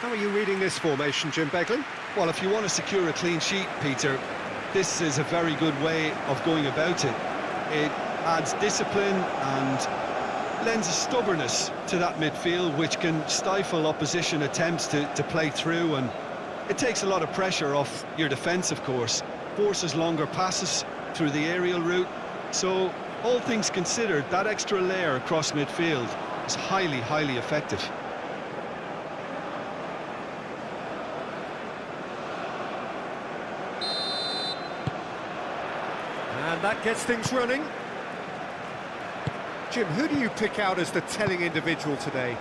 How are you reading this formation, Jim Beglin? Well, if you want to secure a clean sheet, Peter, this is a very good way of going about it. It adds discipline and lends a stubbornness to that midfield, which can stifle opposition attempts to play through, and it takes a lot of pressure off your defence, of course. Forces longer passes through the aerial route. So, all things considered, that extra layer across midfield is highly, highly effective. And that gets things running. Jim, who do you pick out as the telling individual today?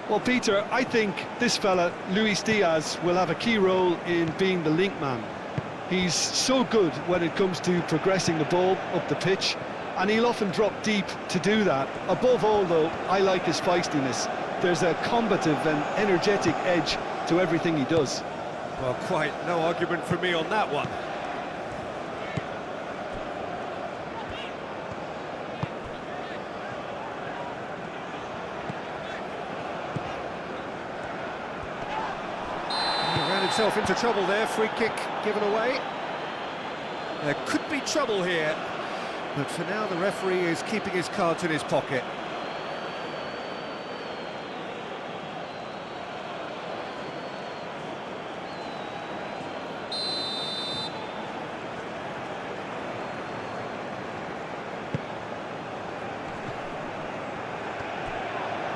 Well, Peter, I think this fella, Luis Diaz, will have a key role in being the link man. He's so good when it comes to progressing the ball up the pitch, and he'll often drop deep to do that. Above all, though, I like his feistiness. There's a combative and energetic edge to everything he does. Well, quite no argument from me on that one. Himself into trouble there, free kick given away. There could be trouble here, but for now the referee is keeping his cards in his pocket.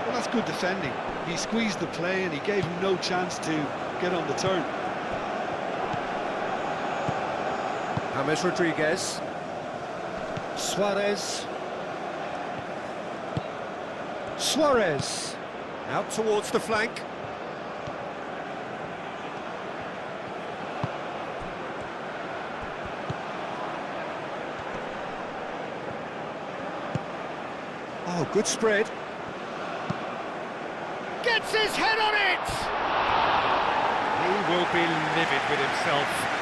Well, that's good defending. He squeezed the play and he gave him no chance to get on the turn. James Rodriguez. Suarez. Suarez. Out towards the flank. Oh, good spread. Gets his head on it! He will be livid with himself.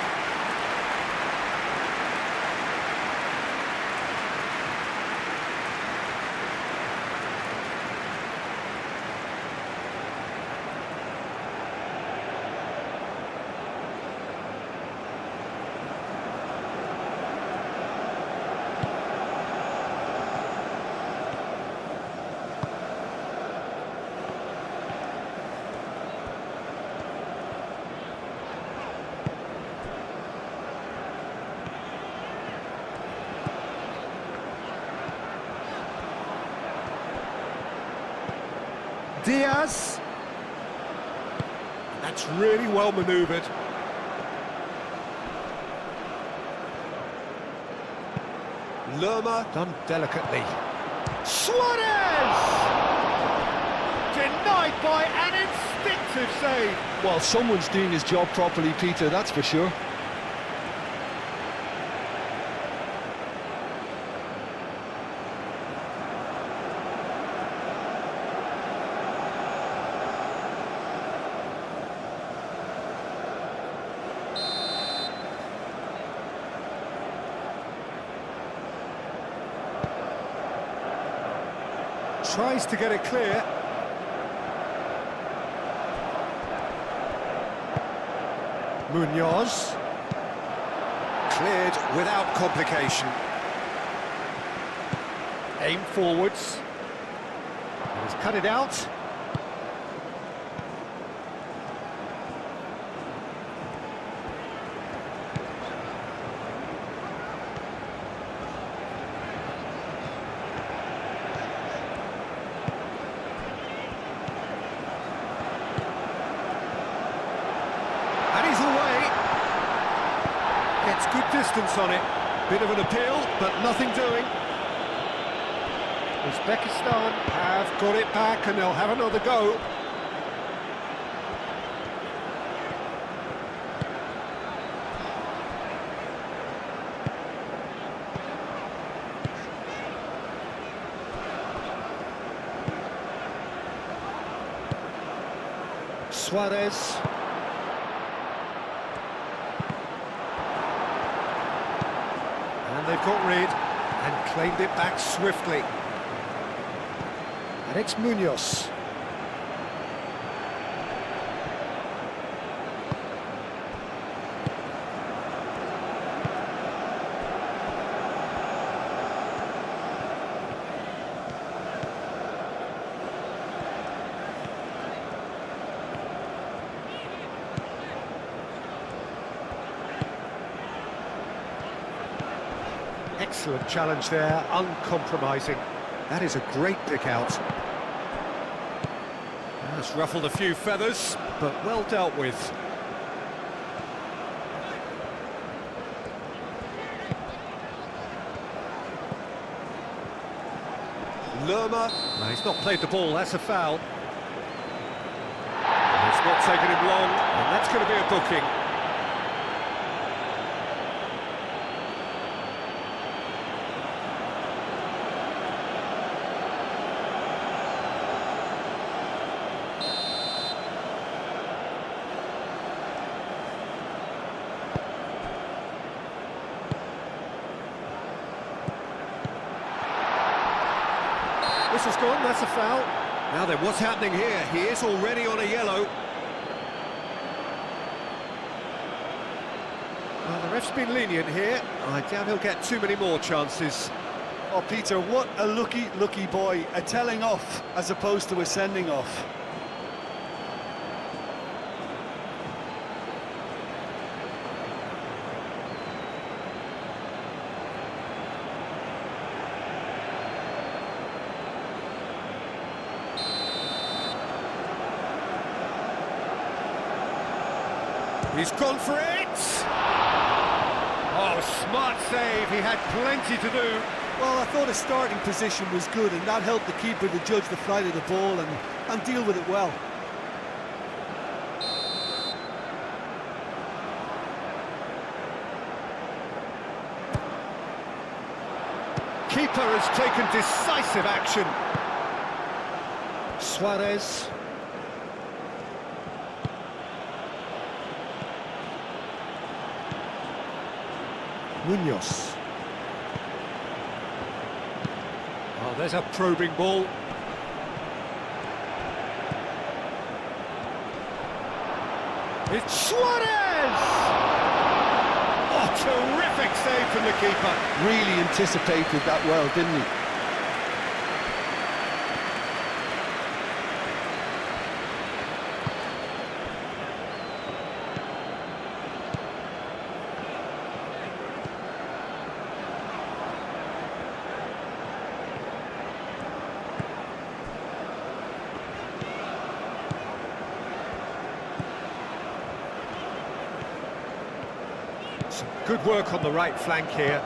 Diaz. That's really well manoeuvred. Lerma done delicately. Suarez! Denied by an instinctive save. Well, someone's doing his job properly, Peter, that's for sure. Tries to get it clear. Munoz. Cleared without complication. Aim forwards. He's cut it out. Gets good distance on it. Bit of an appeal, but nothing doing. Uzbekistan have got it back and they'll have another go. Suarez. And they've got rid and claimed it back swiftly. And it's Munoz. Excellent challenge there, uncompromising. That is a great pick out. That's ruffled a few feathers, but well dealt with. Lerma. No, he's not played the ball, that's a foul. And it's not taken him long, and that's going to be a booking. This has gone, that's a foul. Now then, what's happening here? He is already on a yellow. Well, the ref's been lenient here. I doubt he'll get too many more chances. Oh, Peter, what a lucky boy. A telling off as opposed to a sending off. He's gone for it! Oh, smart save, he had plenty to do. Well, I thought his starting position was good, and that helped the keeper to judge the flight of the ball and deal with it well. Keeper has taken decisive action. Suarez. Munoz. Oh, there's a probing ball. It's Suarez! Oh, terrific save from the keeper. Really anticipated that well, didn't he? Some good work on the right flank here.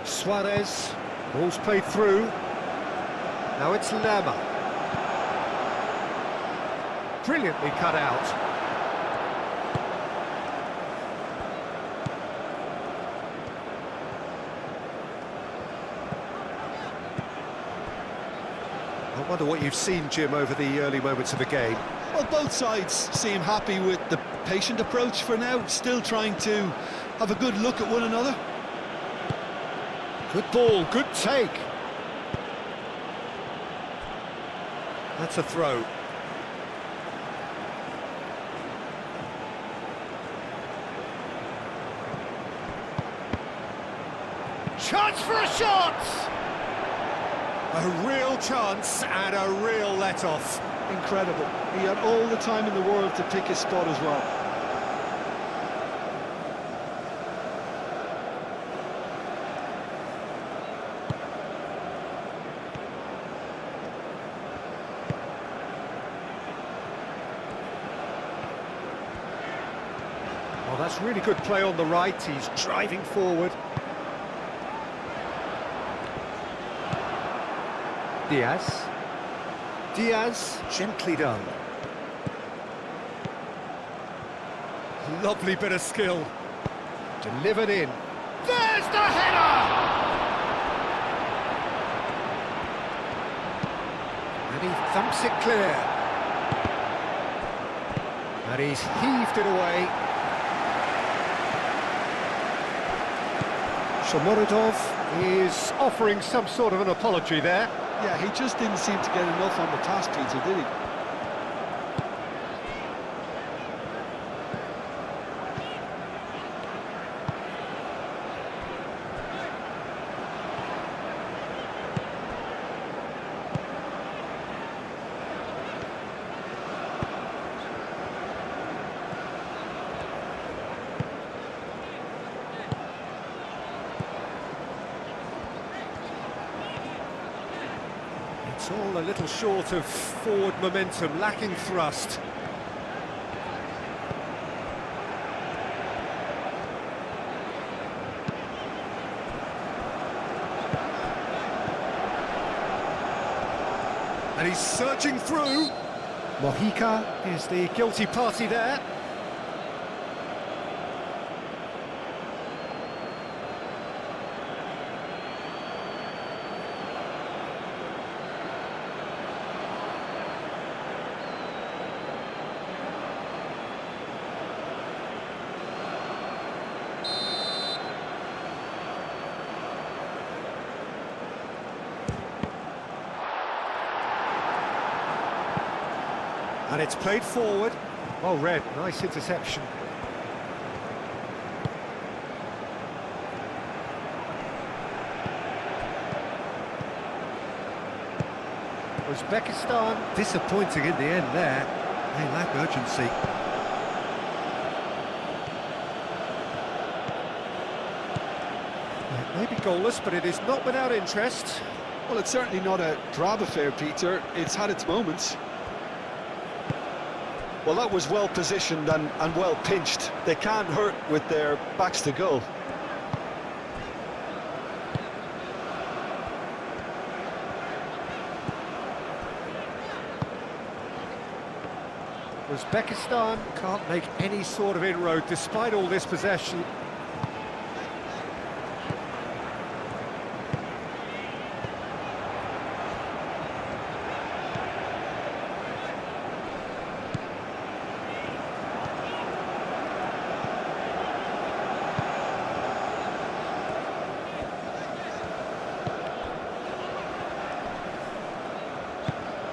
Suarez, ball's played through. Now it's Lerma. Brilliantly cut out. I wonder what you've seen, Jim, over the early moments of the game. Well, both sides seem happy with the patient approach for now, still trying to have a good look at one another. Good ball, good take. That's a throw. Chance for a shot! A real chance and a real let-off. Incredible. He had all the time in the world to pick his spot as well. Well, that's really good play on the right. He's driving forward. Diaz, gently done. Lovely bit of skill. Delivered in. There's the header! And he thumps it clear. And he's heaved it away. Shomorodov is offering some sort of an apology there. Yeah, he just didn't seem to get enough on the task, Peter, did he? all a little short of forward momentum, lacking thrust. And he's surging through. Mojica is the guilty party there. And it's played forward. Well read, nice interception. Uzbekistan disappointing in the end there. They lack urgency. It may be goalless, but it is not without interest. Well, it's certainly not a drab affair, Peter. It's had its moments. Well, that was well positioned and well pinched. They can't hurt with their backs to goal. Uzbekistan can't make any sort of inroad despite all this possession.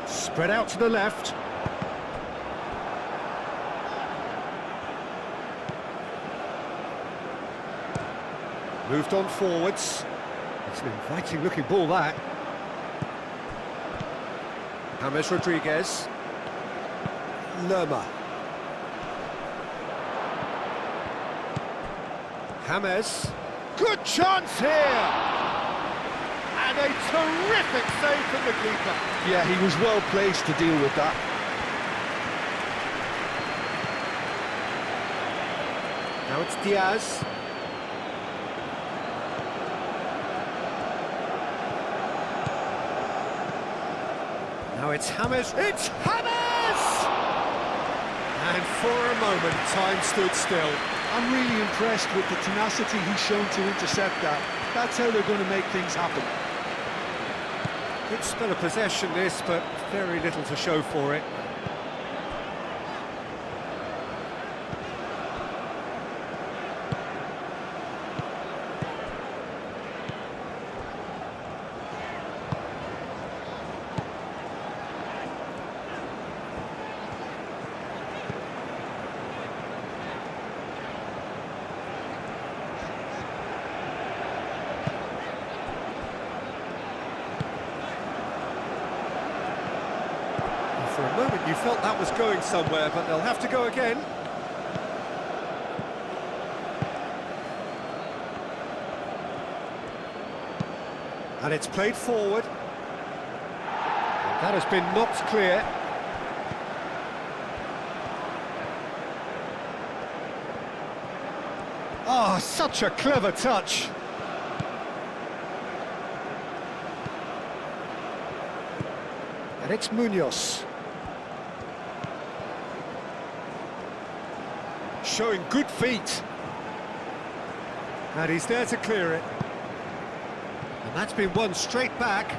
Spread out to the left. Moved on forwards. It's an inviting looking ball, that. James Rodriguez. Lerma. James. Good chance here! And a terrific save from the keeper. Yeah, he was well placed to deal with that. Now it's Diaz. Now it's James. It's James! And for a moment, time stood still. I'm really impressed with the tenacity he's shown to intercept that. That's how they're going to make things happen. Good spell of possession this, but very little to show for it. For a moment you felt that was going somewhere, but they'll have to go again. And it's played forward. That has been knocked clear. Oh, such a clever touch. And it's Munoz. Showing good feet. And he's there to clear it. And that's been won straight back.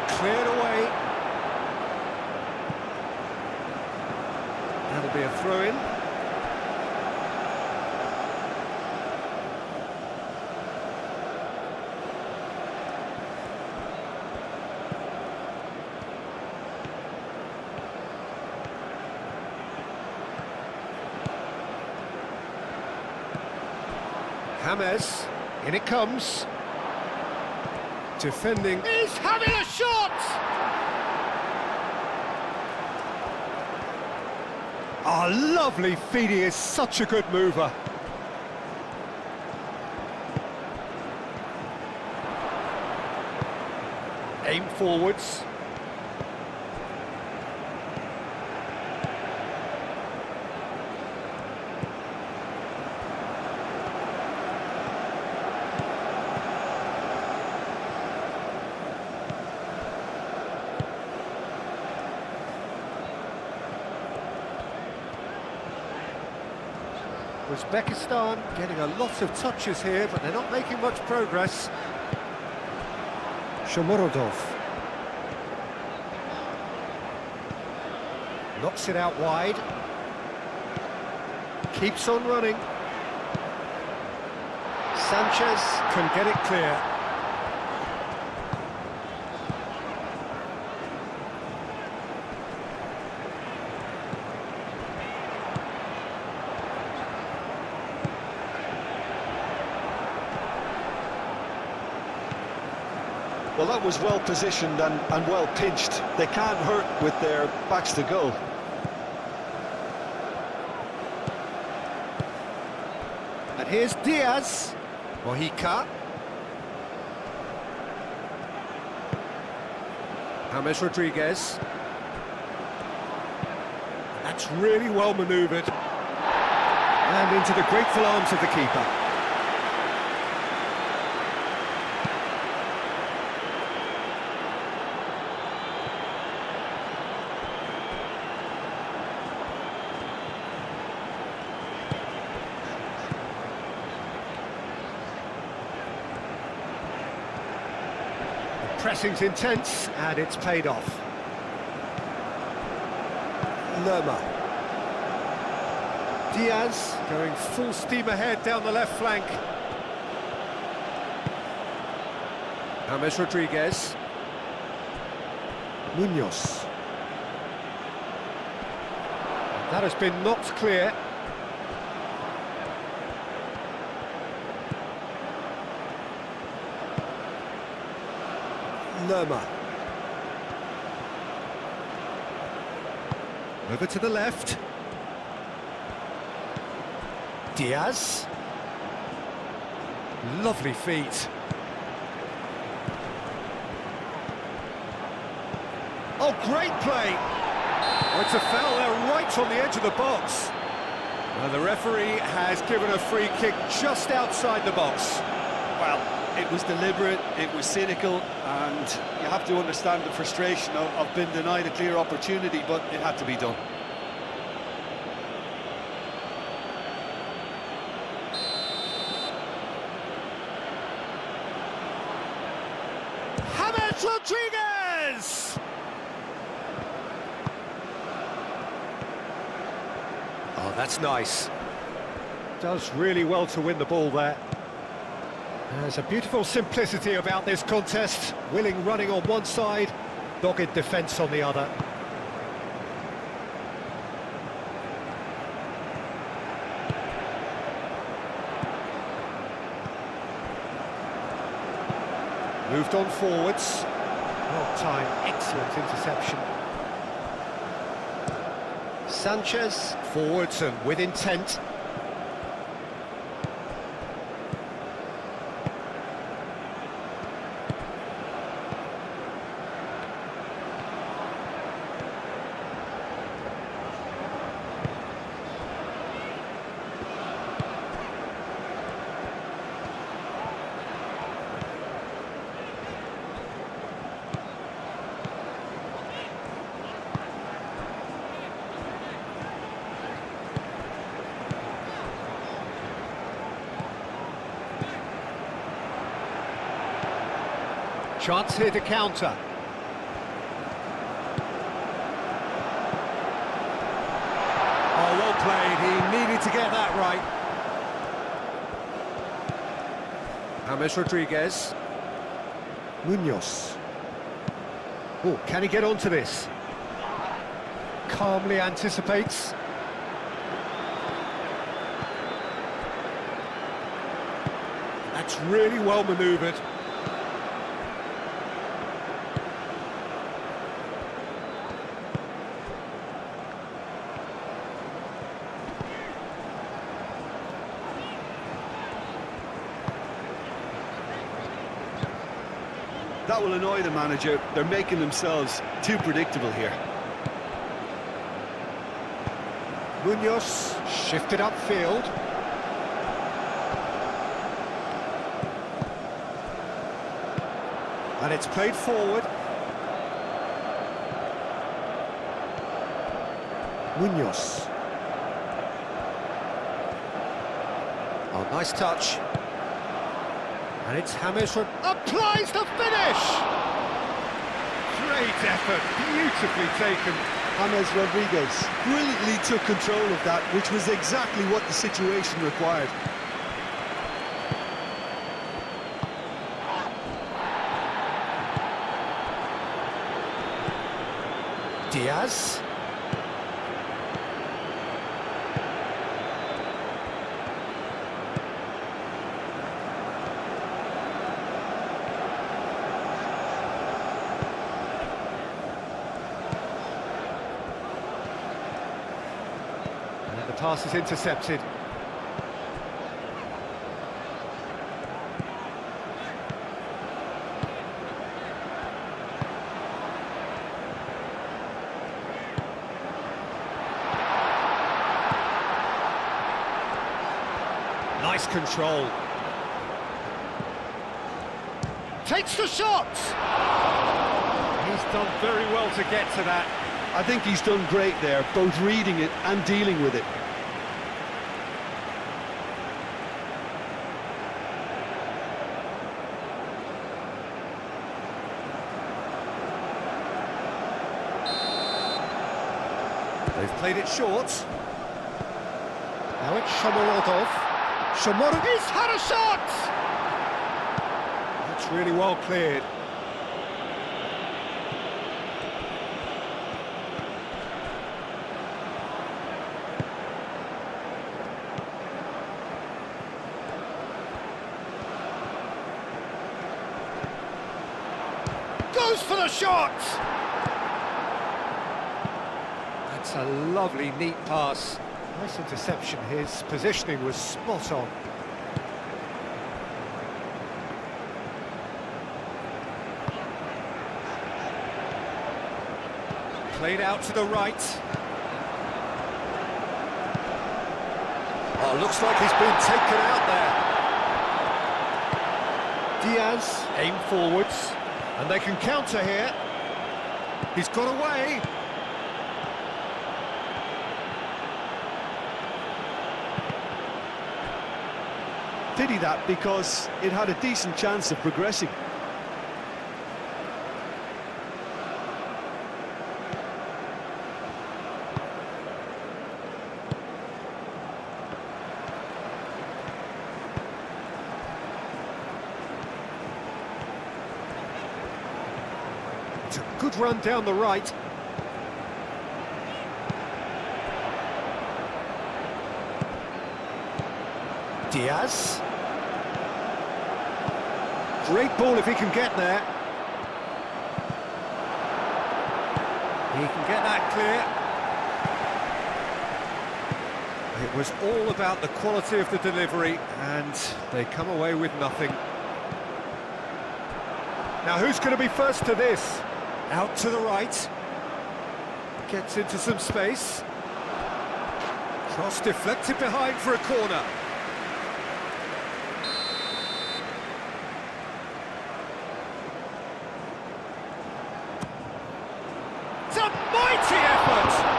Cleared away. That'll be a throw-in. James, in it comes. Defending. He's having a shot! Oh, lovely feed, he is such a good mover. Aim forwards. Uzbekistan getting a lot of touches here, but they're not making much progress. Shomurodov knocks it out wide. Keeps on running. Sanchez can get it clear. Well, that was well positioned and well pinched. They can't hurt with their backs to goal. And here's Diaz. Mojica. James Rodriguez. That's really well manoeuvred. And into the grateful arms of the keeper. Pressing's intense, and it's paid off. Lerma. Diaz going full steam ahead down the left flank. James Rodriguez. Munoz. That has been knocked clear. Lerma. Over to the left. Diaz. Lovely feet. Oh, great play! Oh, it's a foul there right on the edge of the box. Well, the referee has given a free kick just outside the box. Well, it was deliberate, it was cynical, and you have to understand the frustration of being denied a clear opportunity, but it had to be done. James Rodriguez! Oh, that's nice. Does really well to win the ball there. There's a beautiful simplicity about this contest. Willing running on one side, dogged defence on the other. Moved on forwards. Well timed, excellent interception. Sanchez forwards and with intent. Chance here to counter. Oh, well played. He needed to get that right. James Rodriguez. Munoz. Oh, can he get onto this? Calmly anticipates. That's really well manoeuvred. That will annoy the manager. They're making themselves too predictable here. Munoz shifted upfield. And it's played forward. Munoz. Oh, nice touch. And it's James applies the finish! Great effort, beautifully taken. James Rodriguez brilliantly took control of that, which was exactly what the situation required. Diaz. And the pass is intercepted. Nice control. Takes the shot! He's done very well to get to that. I think he's done great there, both reading it and dealing with it. They've played it short. Now it's Shomorodov. Shomorodov, he's had a shot! That's really well cleared. Goes for the shot! That's a lovely, neat pass. Nice interception. His positioning was spot on. Played out to the right. Oh, looks like he's been taken out there. Diaz, aim forwards. And they can counter here. He's got away. Pity that, because it had a decent chance of progressing. It's a good run down the right. Diaz. Great ball if he can get there. He can get that clear. It was all about the quality of the delivery, and they come away with nothing. Now who's going to be first to this? Out to the right. Gets into some space. Cross deflected behind for a corner. It's a mighty effort!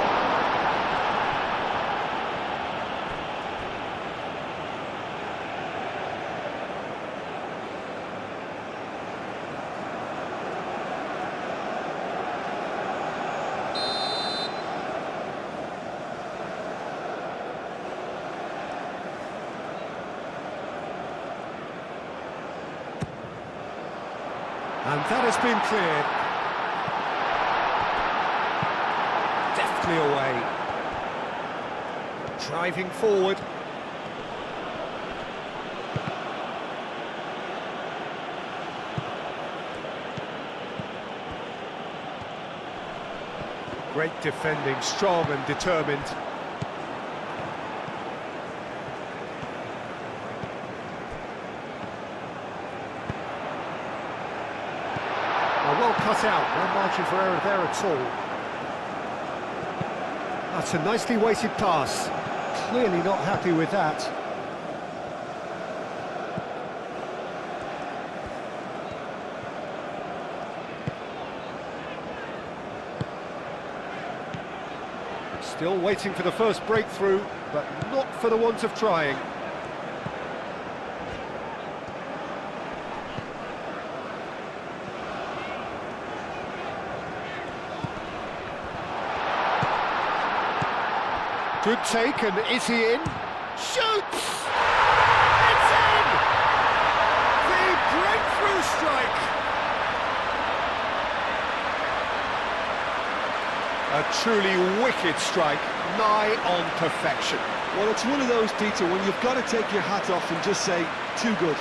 And that has been cleared. Deftly away. Driving forward. Great defending, strong and determined. cut out, no margin for error there at all. That's a nicely weighted pass. Clearly not happy with that. Still waiting for the first breakthrough, but not for the want of trying. Good take, and is he in? Shoots! It's in! The breakthrough strike! A truly wicked strike, nigh on perfection. Well, it's one of those, Peter, when you've got to take your hat off and just say, too good.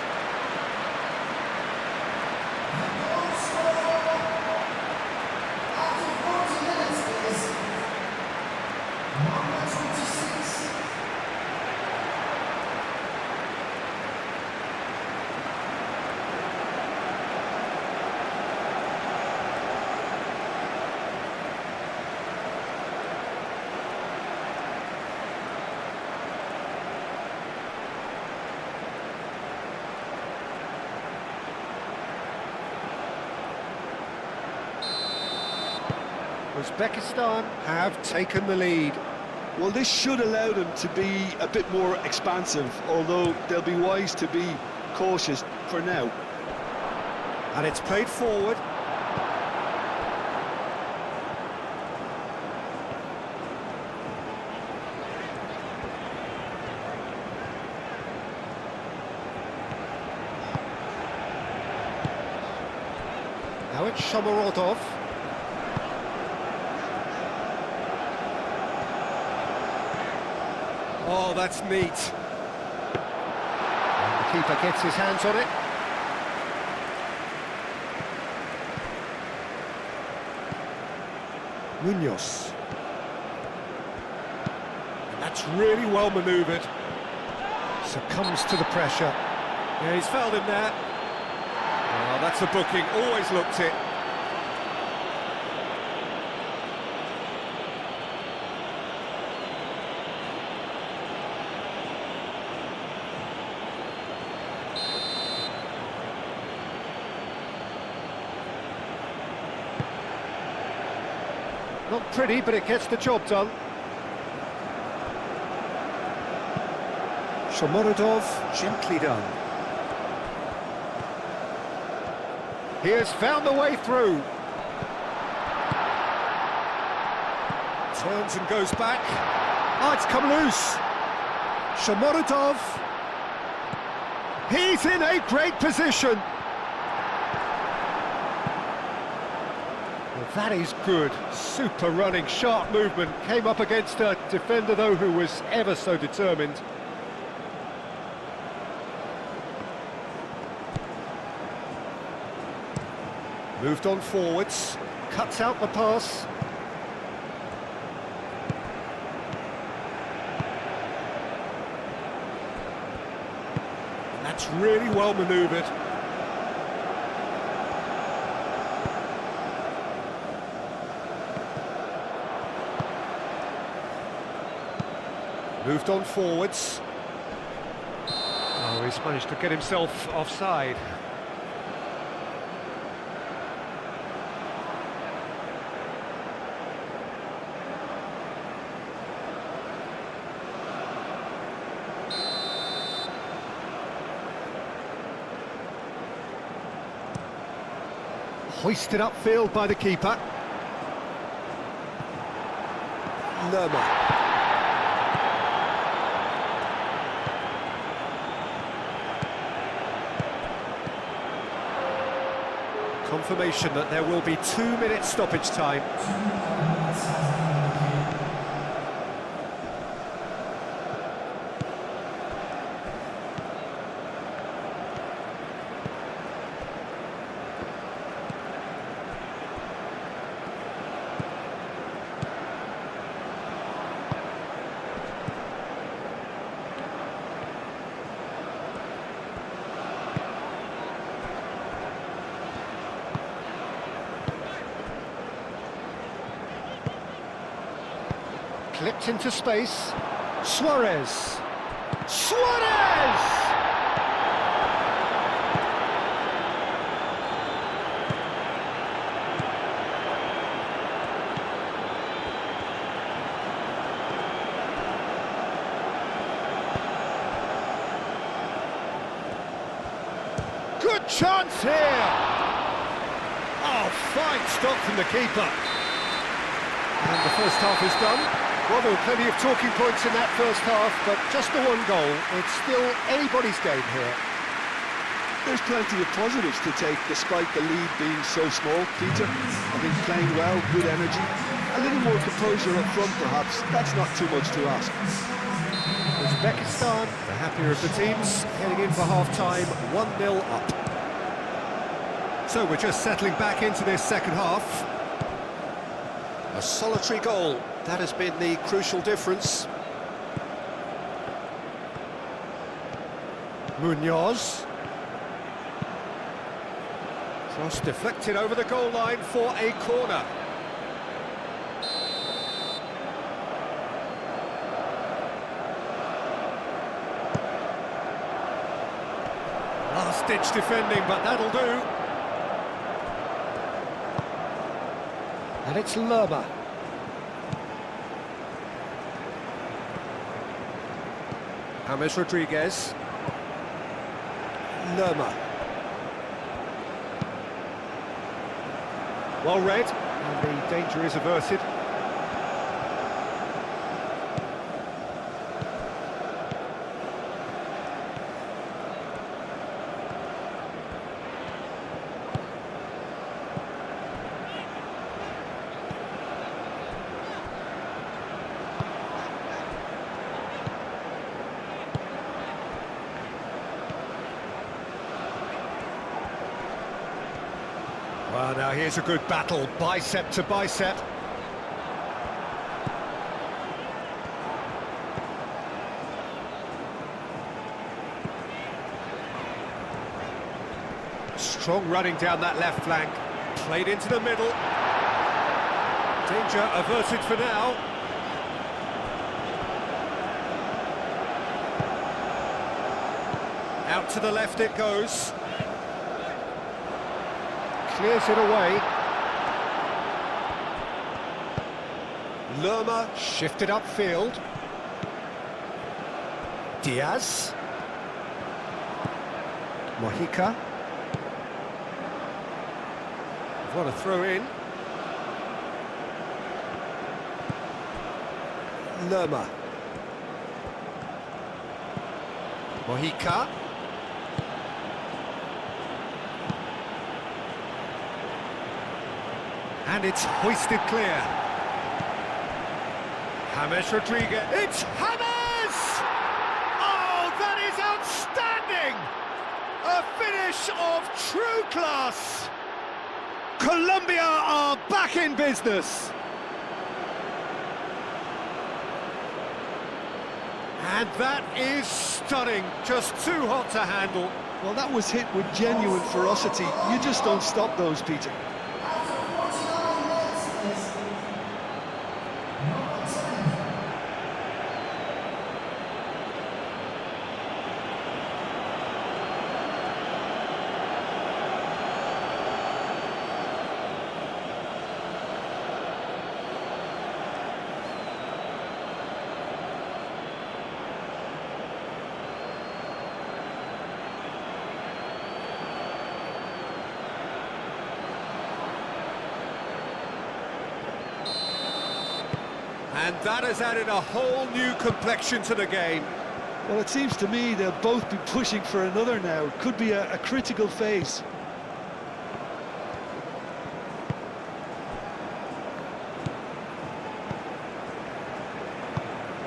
Uzbekistan have taken the lead. Well, this should allow them to be a bit more expansive, although they'll be wise to be cautious for now. And it's played forward. Now it's Shomorodov. Oh, that's neat. And the keeper gets his hands on it. Munoz. And that's really well manoeuvred. Succumbs to the pressure. Yeah, he's fouled him there. Oh, that's a booking, always looked it. Not pretty, but it gets the job done. Shomorodov, gently done. He has found the way through. Turns and goes back. Oh, it's come loose. Shomorodov. He's in a great position. Well, that is good. Super running, sharp movement. Came up against a defender, though, who was ever so determined. Moved on forwards, cuts out the pass. And that's really well manoeuvred. Moved on forwards. Oh, he's managed to get himself offside. Hoisted upfield by the keeper. Lerma. Confirmation that there will be 2 minutes stoppage time. Slipped into space. Suarez! Suarez! Good chance here! Oh, fine stop from the keeper. And the first half is done. Well, there were plenty of talking points in that first half, but just the one goal. It's still anybody's game here. There's plenty of positives to take, despite the lead being so small, Peter. I think playing well, good energy, a little more composure up front, perhaps. That's not too much to ask. Uzbekistan, the happier of the teams, heading in for half-time, 1-0 up. So we're just settling back into this second half. A solitary goal, that has been the crucial difference. Munoz. Cross deflected over the goal line for a corner. Last-ditch defending, but that'll do. And it's Lerma. James Rodriguez. Lerma. Well read, and the danger is averted. Well, now here's a good battle, bicep to bicep. Strong running down that left flank, played into the middle. Danger averted for now. Out to the left it goes. Clears it away. Lerma shifted upfield. Diaz. Mojica. What a throw in. Lerma. Mojica. And it's hoisted clear. James Rodriguez. It's James! Oh, that is outstanding! A finish of true class. Colombia are back in business. And that is stunning. Just too hot to handle. Well, that was hit with genuine ferocity. You just don't stop those, Peter. And that has added a whole new complexion to the game. Well, it seems to me they'll both be pushing for another now. Could be a critical phase.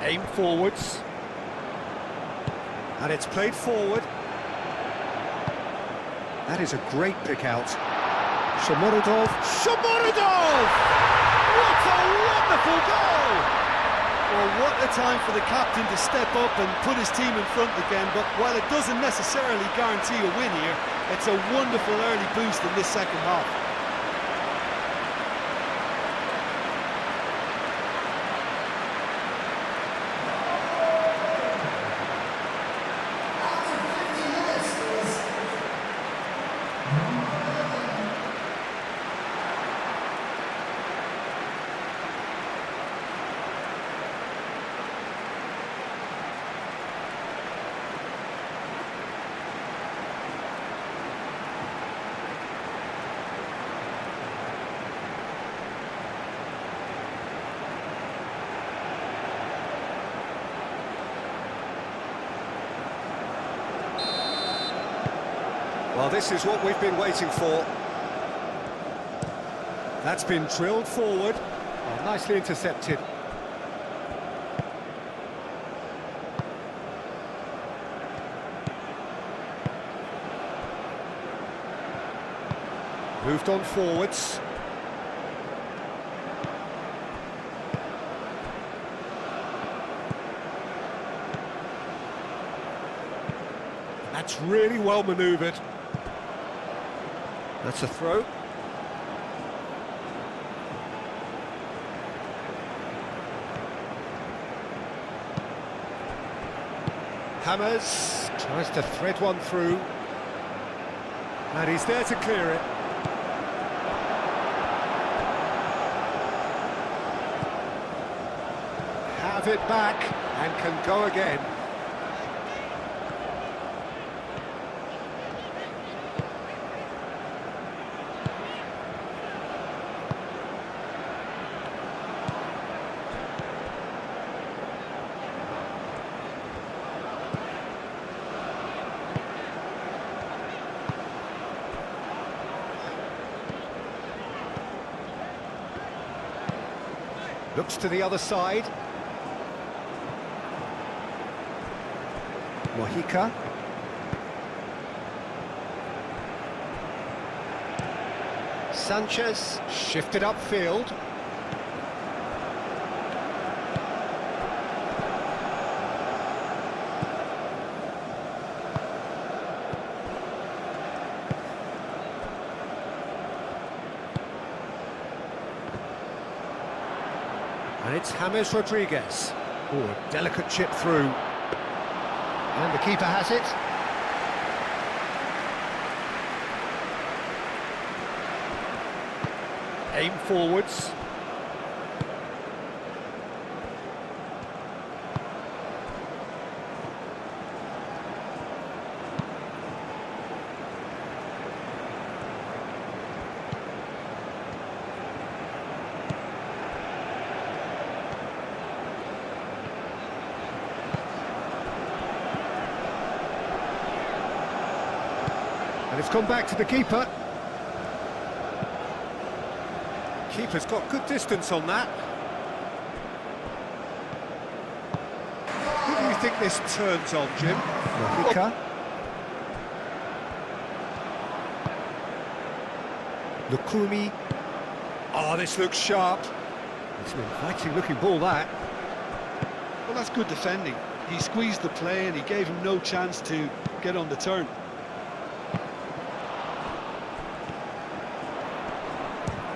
Aim forwards. And it's played forward. That is a great pick out. Shomurodov. Shomurodov! What a wonderful goal! Well, what a time for the captain to step up and put his team in front again, but while it doesn't necessarily guarantee a win here, it's a wonderful early boost in this second half. Well, this is what we've been waiting for. That's been drilled forward. Oh, nicely intercepted. Moved on forwards. That's really well manoeuvred. That's a throw. Hammers, tries to thread one through. And he's there to clear it. Have it back and can go again. Looks to the other side. Mojica. Sanchez shifted upfield. And it's James Rodriguez. Oh, a delicate chip through. And the keeper has it. Aim forwards. And it's gone back to the keeper. Keeper's got good distance on that. Who do you think this turns on, Jim? Mojica. Lukumi. Oh, this looks sharp. It's an inviting looking ball, that. Well, that's good defending. He squeezed the play and he gave him no chance to get on the turn.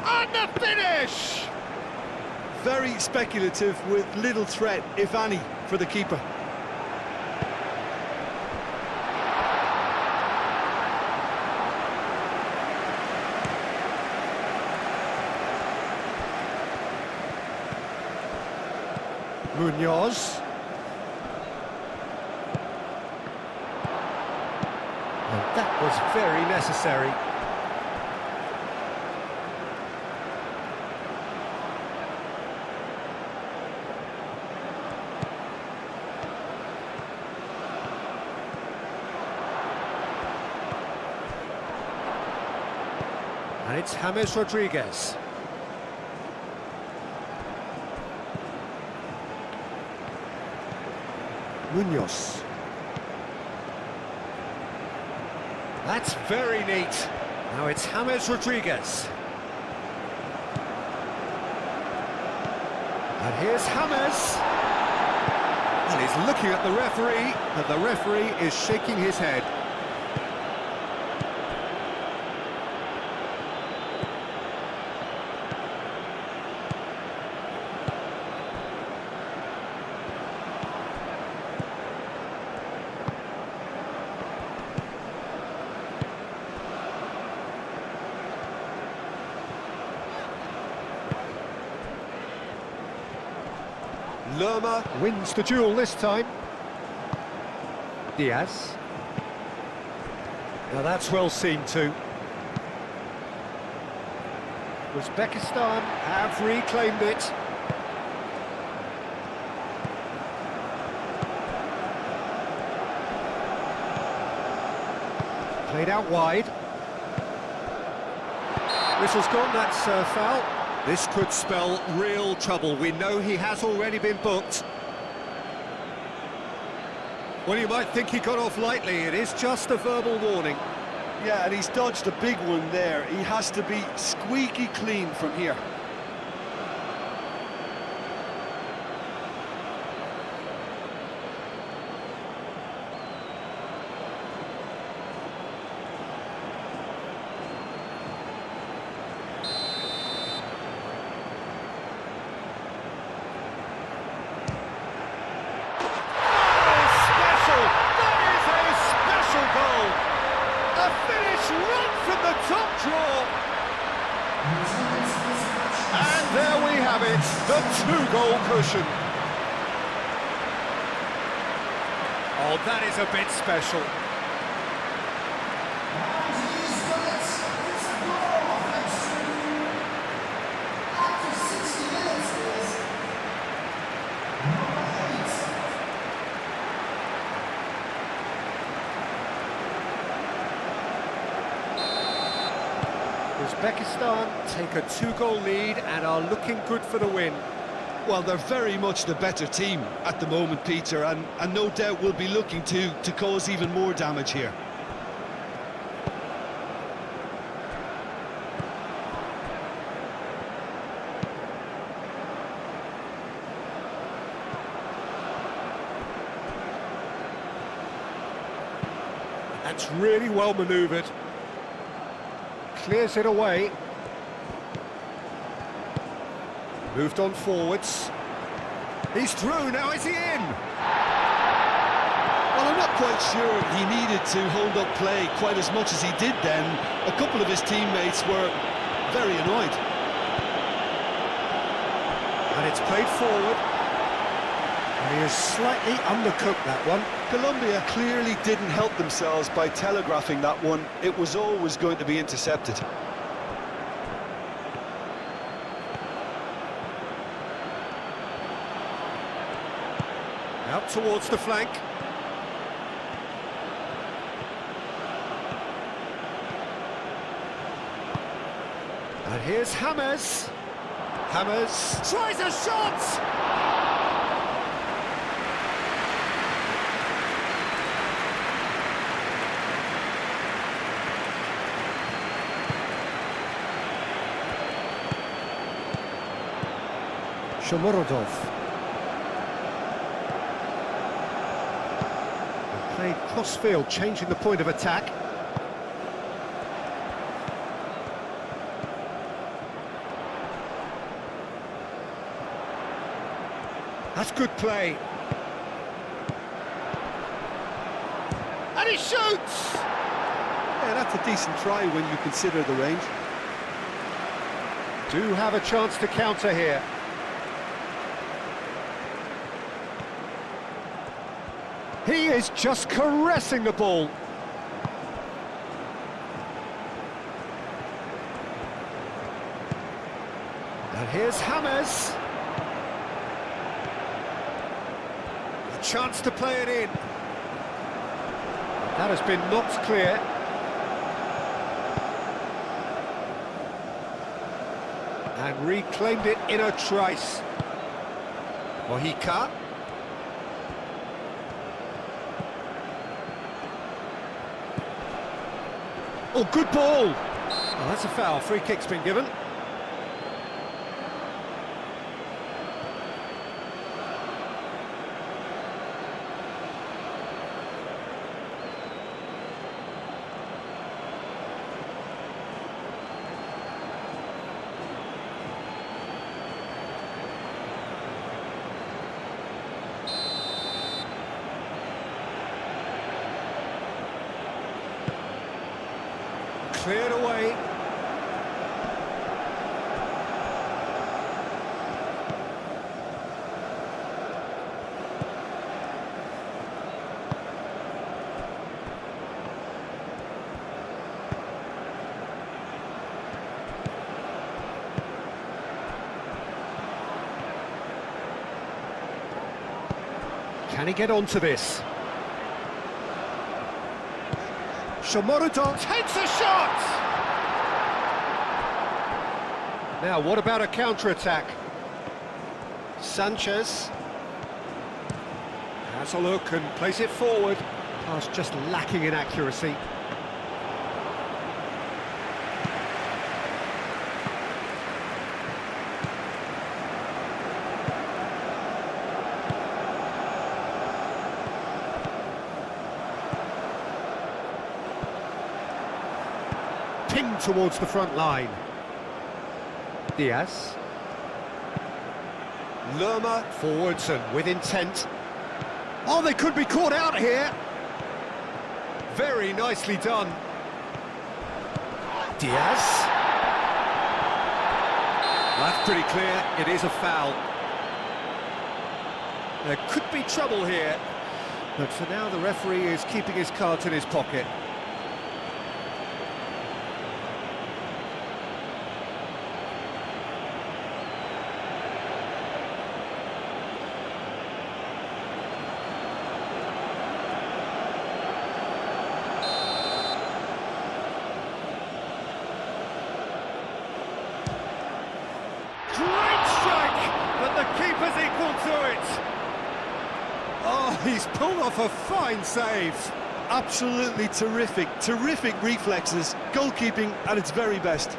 And the finish! Very speculative with little threat, if any, for the keeper. Munoz. And that was very necessary. And it's James Rodriguez. Munoz. That's very neat. Now it's James Rodriguez. And here's James. And he's looking at the referee, and the referee is shaking his head. Lerma wins the duel this time. Diaz. Now that's well seen too. Uzbekistan have reclaimed it. Played out wide. Whistle's gone, that's a foul. This could spell real trouble. We know he has already been booked. Well, you might think he got off lightly. It is just a verbal warning. Yeah, and he's dodged a big one there. He has to be squeaky clean from here. And there we have it, the two-goal cushion. Oh, that is a bit special. Uzbekistan take a two-goal lead and are looking good for the win. Well, they're very much the better team at the moment, Peter, and no doubt will be looking to cause even more damage here. That's really well manoeuvred. Clears it away. Moved on forwards. He's through, now is he in? Well, I'm not quite sure he needed to hold up play quite as much as he did then. A couple of his teammates were very annoyed. And it's played forward. And he has slightly undercooked that one. Colombia clearly didn't help themselves by telegraphing that one. It was always going to be intercepted. Out towards the flank. And here's James. James tries a shot! Shomurodov. Played cross-field, changing the point of attack. That's good play. And he shoots! Yeah, that's a decent try when you consider the range. Do have a chance to counter here. He is just caressing the ball. And here's James. A chance to play it in. That has been knocked clear. And reclaimed it in a trice. Mojica. Oh, good ball! Oh, that's a foul. Free kick's been given. Cleared away. Can he get onto this? Shomorodov takes a shot! Now, what about a counter-attack? Sanchez has a look and plays it forward. Pass just lacking in accuracy. Ping towards the front line. Diaz. Lerma forwards and with intent. Oh, they could be caught out here. Very nicely done. Diaz. That's pretty clear, it is a foul. There could be trouble here, but for now the referee is keeping his cards in his pocket. Keeper's equal to it. Oh, he's pulled off a fine save. Absolutely terrific reflexes, goalkeeping at its very best.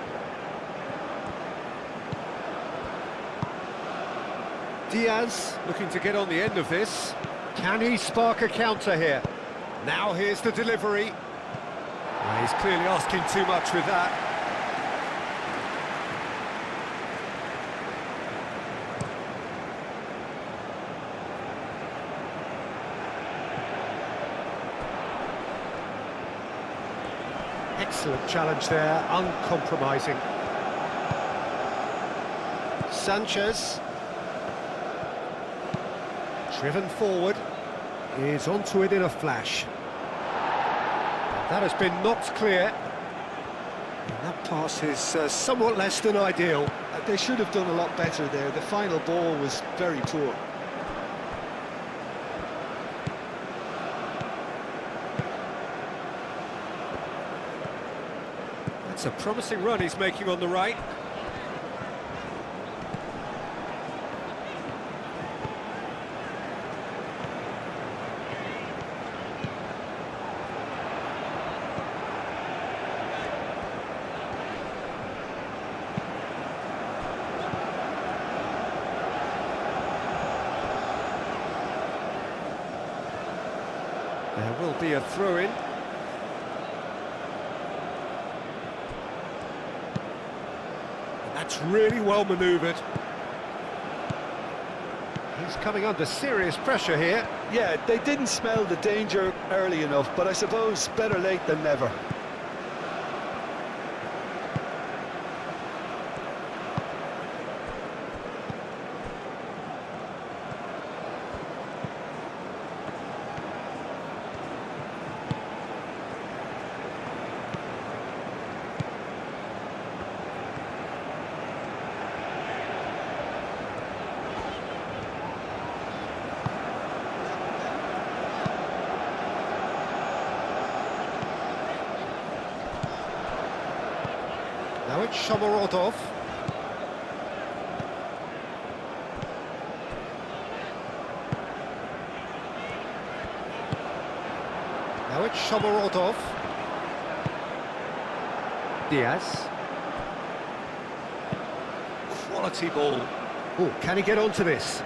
Diaz looking to get on the end of this. Can he spark a counter here? Now here's the delivery. Well, he's clearly asking too much with that. Excellent challenge there, uncompromising. Sanchez. Driven forward. Is onto it in a flash. That has been knocked clear. And that pass is somewhat less than ideal. They should have done a lot better there. The final ball was very poor. It's a promising run he's making on the right. There will be a throw-in. That's really well manoeuvred. He's coming under serious pressure here. Yeah, they didn't smell the danger early enough, but I suppose better late than never. Now it's Shomorodov. Now it's Shomorodov. Diaz. Quality ball. Oh, can he get onto this?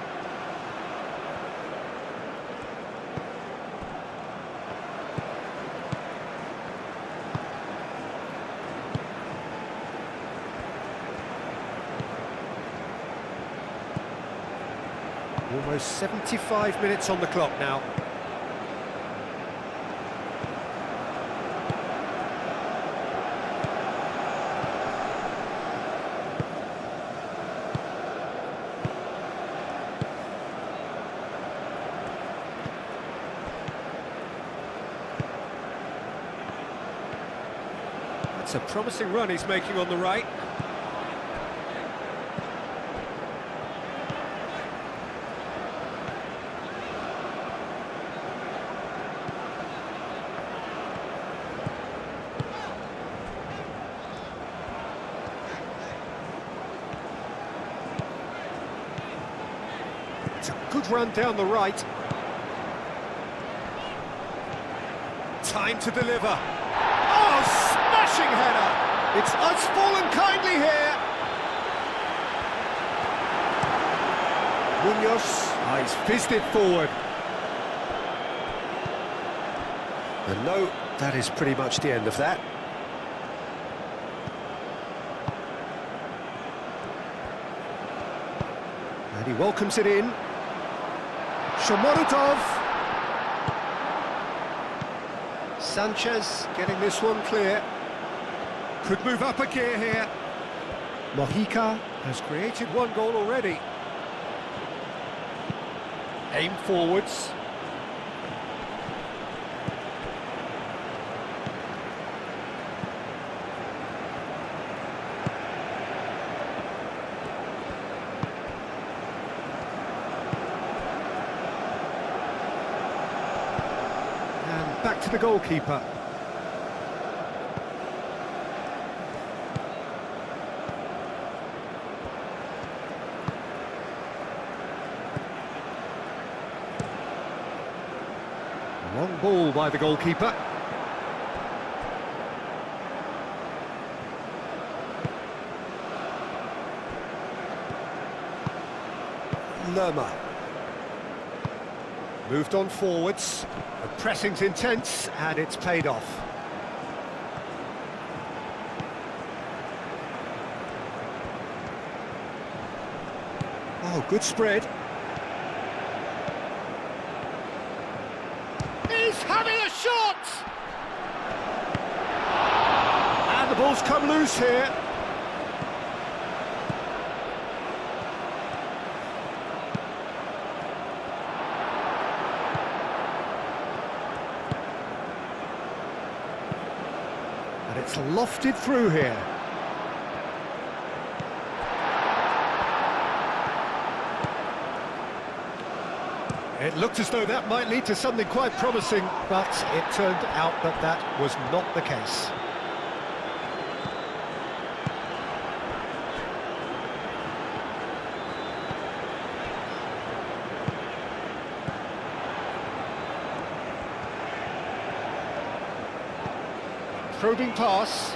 Almost 75 minutes on the clock now. That's a promising run he's making on the right. good run down the right. Time to deliver. Oh, smashing header! It's us fallen kindly here. Munoz, he's fizzed it forward. And no, that is pretty much the end of that. And he welcomes it in. Shomorodov. Sanchez getting this one clear. Could move up a gear here. Mojica has created one goal already. Aim forwards. And back to the goalkeeper. Long ball by the goalkeeper. Lerma. Moved on forwards. The pressing's intense and it's paid off. Oh, good spread. He's having a shot! And the ball's come loose here. And it's lofted through here. It looked as though that might lead to something quite promising, but it turned out that that was not the case. Probing pass.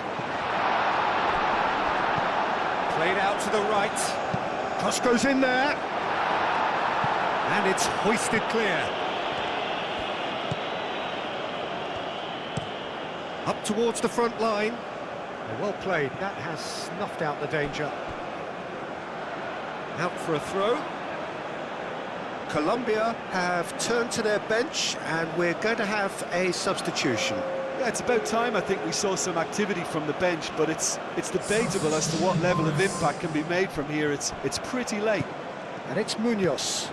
Played out to the right. Cross goes in there. And it's hoisted clear. Up towards the front line. Well played, that has snuffed out the danger. Out for a throw. Colombia have turned to their bench and we're going to have a substitution. Yeah, it's about time I think we saw some activity from the bench, but it's debatable as to what level of impact can be made from here. It's pretty late. And it's Munoz.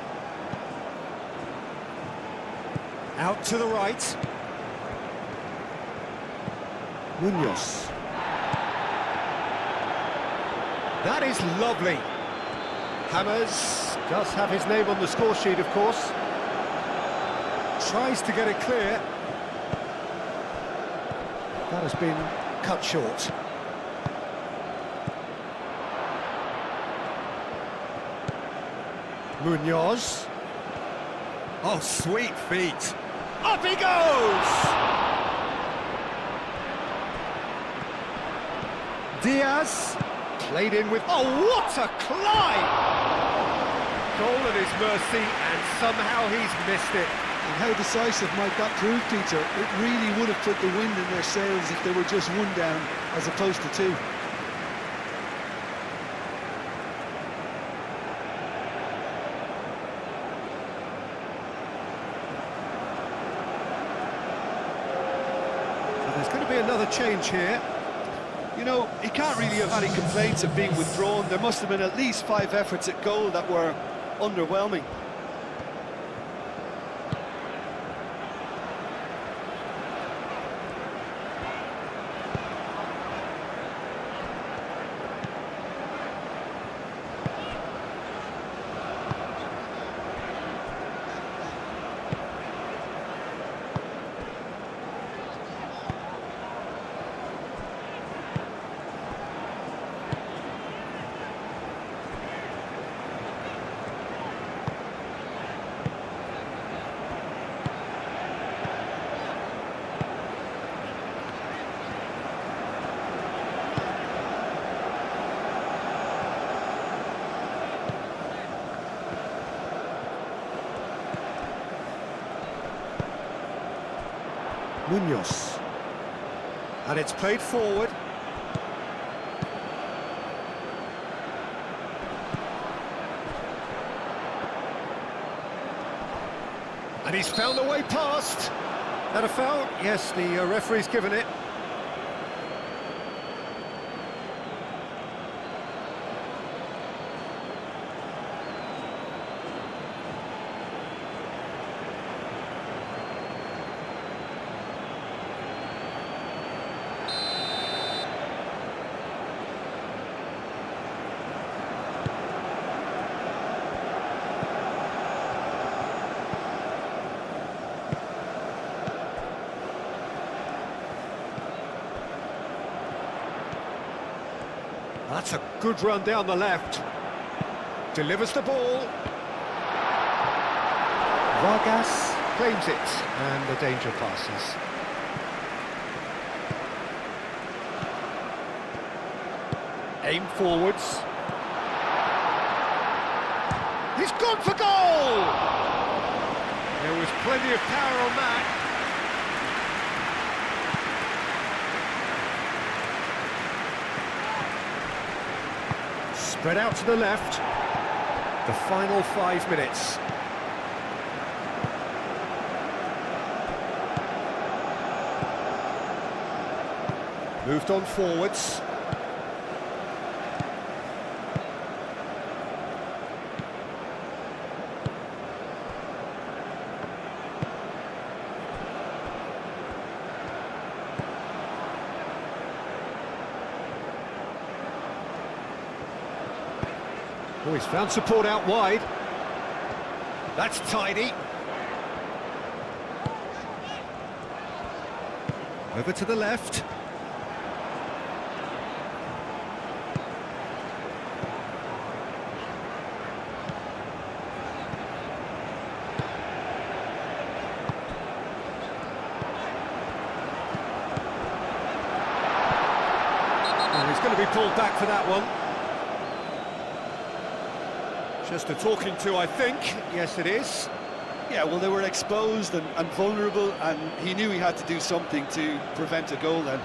Out to the right. Munoz. That is lovely. Hammers does have his name on the score sheet, of course. Tries to get it clear. That has been cut short. Munoz. Oh, sweet feet. Up he goes! Diaz, played in with... Oh, what a climb! Goal at his mercy, and somehow he's missed it. And how decisive might that prove, Peter? It really would have put the wind in their sails if they were just one down, as opposed to two. There's going to be another change here. You know, he can't really have any complaints of being withdrawn. There must have been at least 5 efforts at goal that were underwhelming. Munoz. And it's played forward. And he's found a way past. That a foul? Yes, the referee's given it. That's a good run down the left. Delivers the ball. Vargas claims it, and the danger passes. Aim forwards. He's gone for goal! There was plenty of power on that. Spread out to the left. The final 5 minutes. Moved on forwards. Oh, he's found support out wide. That's tidy. Over to the left. And he's going to be pulled back for that one. Just a talking to, I think. Yes, it is. Yeah, well, they were exposed and vulnerable, and he knew he had to do something to prevent a goal then.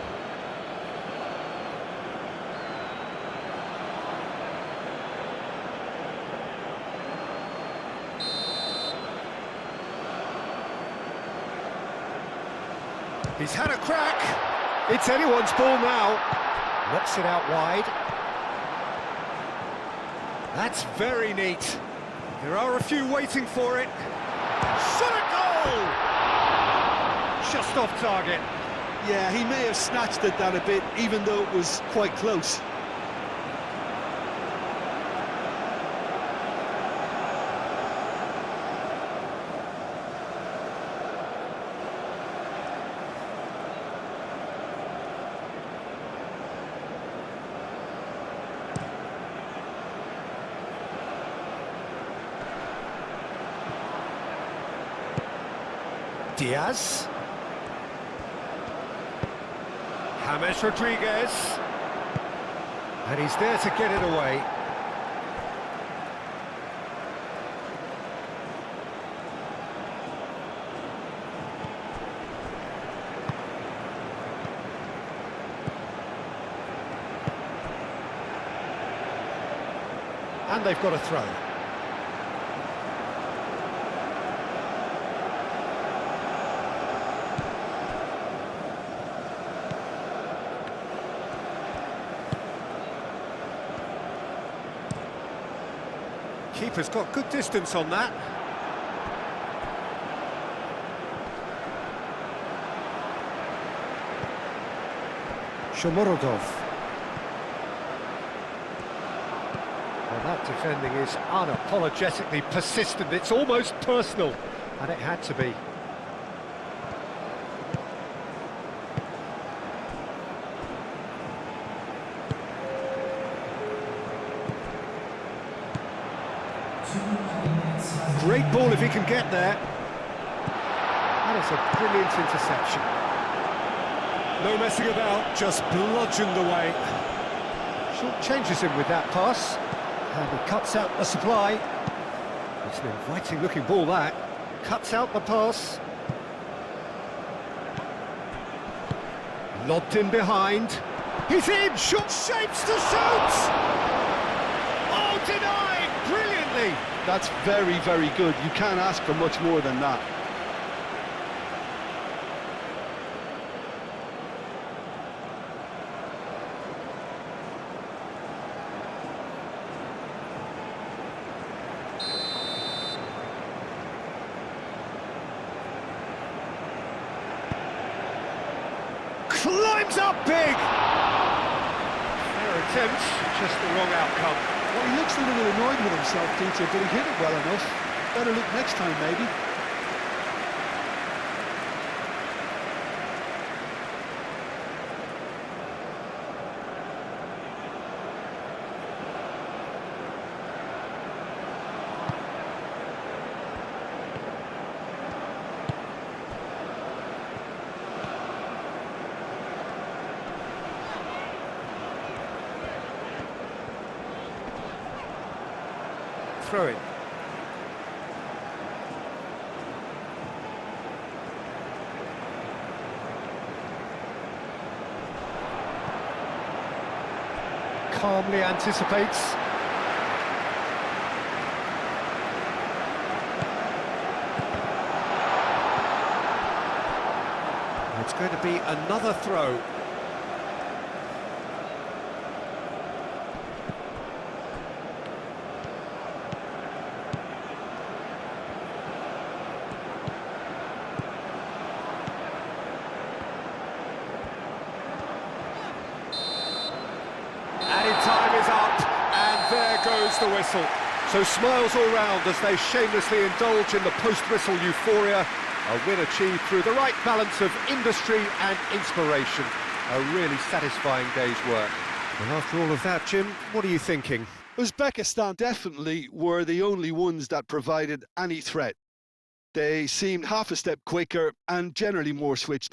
He's had a crack. It's anyone's ball now. Knocks it out wide. That's very neat. There are a few waiting for it. Shot a goal! Just off target. Yeah, he may have snatched at that a bit, even though it was quite close. Diaz. James Rodriguez. And he's there to get it away. And they've got a throw. Keeper's got good distance on that. Shomorodov. Well, that defending is unapologetically persistent. It's almost personal, and it had to be. Great ball if he can get there. That is a brilliant interception. No messing about, just bludgeoned away. Short changes him with that pass. And he cuts out the supply. It's an inviting looking ball, that. Cuts out the pass. Lobbed in behind. He's in, shot shapes to shoot! Oh, denied, brilliantly! That's very, very good. You can't ask for much more than that. Climbs up big! Fair attempt, just the wrong outcome. Well, he looks a little annoyed with himself, Peter, but he hit it well enough. Better look next time, maybe. Throw it. Calmly anticipates. It's going to be another throw. Time is up, and there goes the whistle. So smiles all round as they shamelessly indulge in the post-whistle euphoria. A win achieved through the right balance of industry and inspiration. A really satisfying day's work. Well, after all of that, Jim, what are you thinking? Uzbekistan definitely were the only ones that provided any threat. They seemed half a step quicker and generally more switched on.